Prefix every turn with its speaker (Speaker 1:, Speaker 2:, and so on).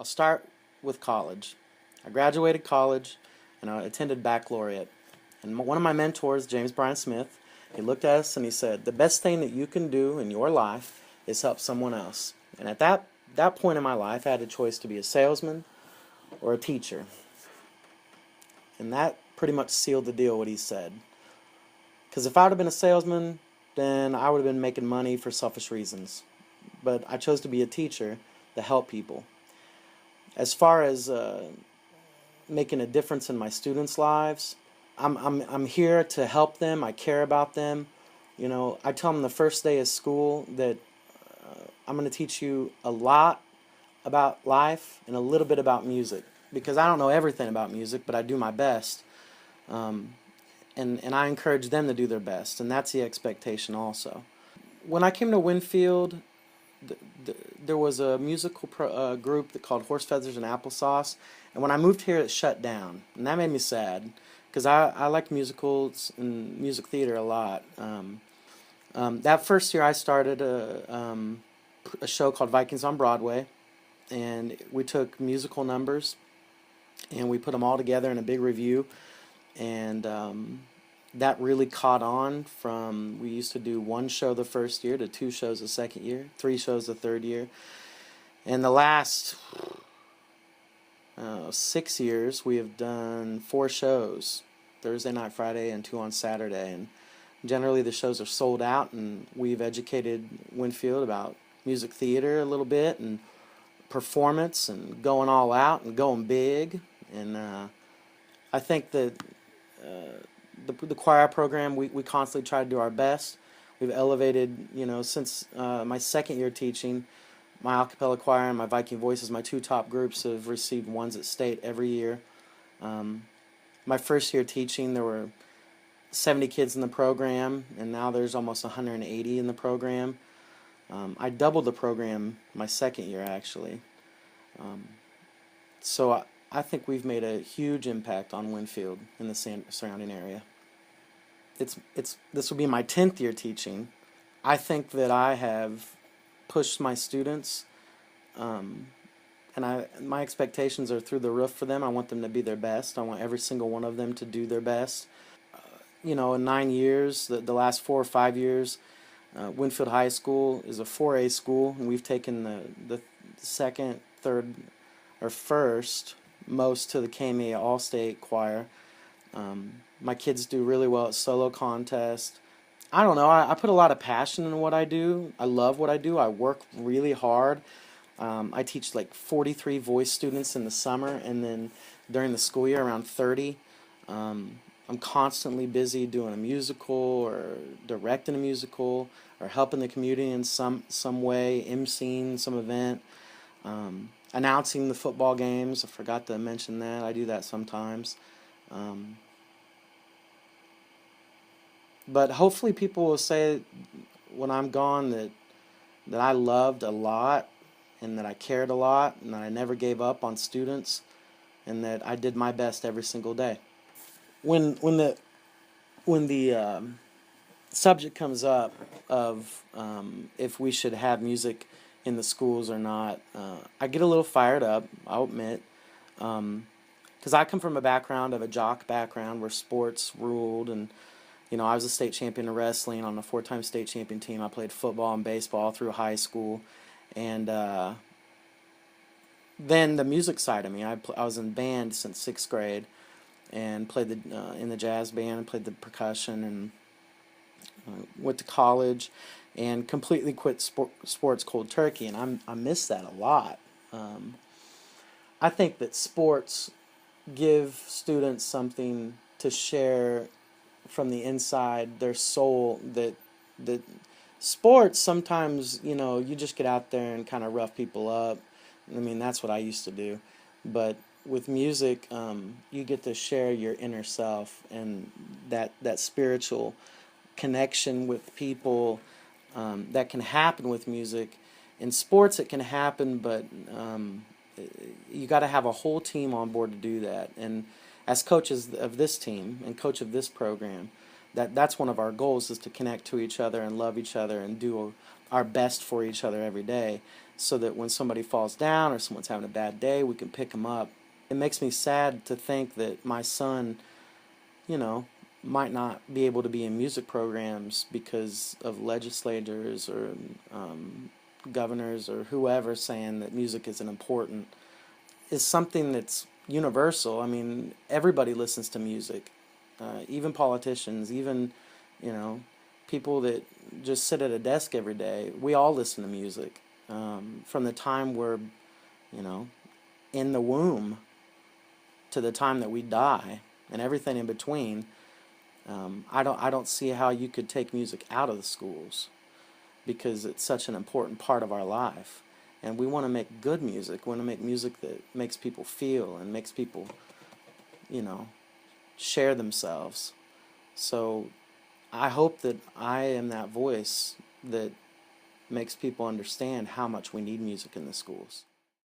Speaker 1: I'll start with college. I graduated college and I attended baccalaureate. And one of my mentors, James Bryan Smith, he looked at us and he said, the best thing that you can do in your life is help someone else. And at that point in my life, I had a choice to be a salesman or a teacher. And that pretty much sealed the deal, what he said. Because if I would have been a salesman, then I would have been making money for selfish reasons. But I chose to be a teacher to help people. As far as making a difference in my students' lives, I'm here to help them. I care about them. You know, I tell them the first day of school that I'm going to teach you a lot about life and a little bit about music, because I don't know everything about music, but I do my best. And I encourage them to do their best, and that's the expectation also. When I came to Winfield, there was a musical group that called Horse Feathers and Applesauce, and when I moved here it shut down, and that made me sad, because I like musicals and music theater a lot. That first year I started a show called Vikings on Broadway, and we took musical numbers and we put them all together in a big review, and that really caught on. From we used to do one show the first year to 2 shows the second year, 3 shows the third year, and the last 6 years we have done 4 shows, Thursday night, Friday, and 2 on Saturday, and generally the shows are sold out, and we've educated Winfield about music theater a little bit and performance and going all out and going big. And I think that the choir program, we constantly try to do our best. We've elevated, since my second year teaching, my a cappella choir and my Viking Voices, my 2 top groups, have received ones at state every year. My first year teaching, there were 70 kids in the program, and now there's almost 180 in the program. I doubled the program my second year, actually. So I think we've made a huge impact on Winfield and the surrounding area. This will be my 10th year teaching. I think that I have pushed my students, and my expectations are through the roof for them. I want them to be their best. I want every single one of them to do their best. In 9 years, the last 4 or 5 years, Winfield High School is a 4A school, and we've taken the second, third, or first most to the KMA All-State Choir. My kids do really well at solo contest. I don't know, I put a lot of passion in what I do. I love what I do. I work really hard. I teach like 43 voice students in the summer, and then during the school year around 30. I'm constantly busy doing a musical or directing a musical or helping the community in some way, emceeing some event, announcing the football games. I forgot to mention that. I do that sometimes. But hopefully people will say when I'm gone that I loved a lot, and that I cared a lot, and that I never gave up on students, and that I did my best every single day. When the subject comes up of if we should have music in the schools or not, I get a little fired up, I'll admit, because I come from a background of a jock background where sports ruled, and I was a state champion in wrestling on a 4-time state champion team. I played football and baseball through high school, and then the music side of me, I was in band since 6th grade, and played in the jazz band, and played the percussion, and went to college, and completely quit sports cold turkey, and I miss that a lot. I think that sports give students something to share from the inside their soul. That sports sometimes, you just get out there and kind of rough people up. I mean, that's what I used to do, but with music, you get to share your inner self, and that spiritual connection with people that can happen with music. In sports it can happen, but you got to have a whole team on board to do that. And as coaches of this team and coach of this program, that's one of our goals, is to connect to each other and love each other and do our best for each other every day. so that when somebody falls down or someone's having a bad day, we can pick them up. It makes me sad to think that my son, you know, might not be able to be in music programs because of legislators or governors or whoever saying that music isn't important. Is something that's universal. I mean, everybody listens to music, even politicians, even, you know, people that just sit at a desk every day. We all listen to music from the time we're, you know, in the womb to the time that we die, and everything in between. I don't see how you could take music out of the schools because it's such an important part of our life. And we want to make good music. We want to make music that makes people feel and makes people, you know, share themselves. So I hope that I am that voice that makes people understand how much we need music in the schools.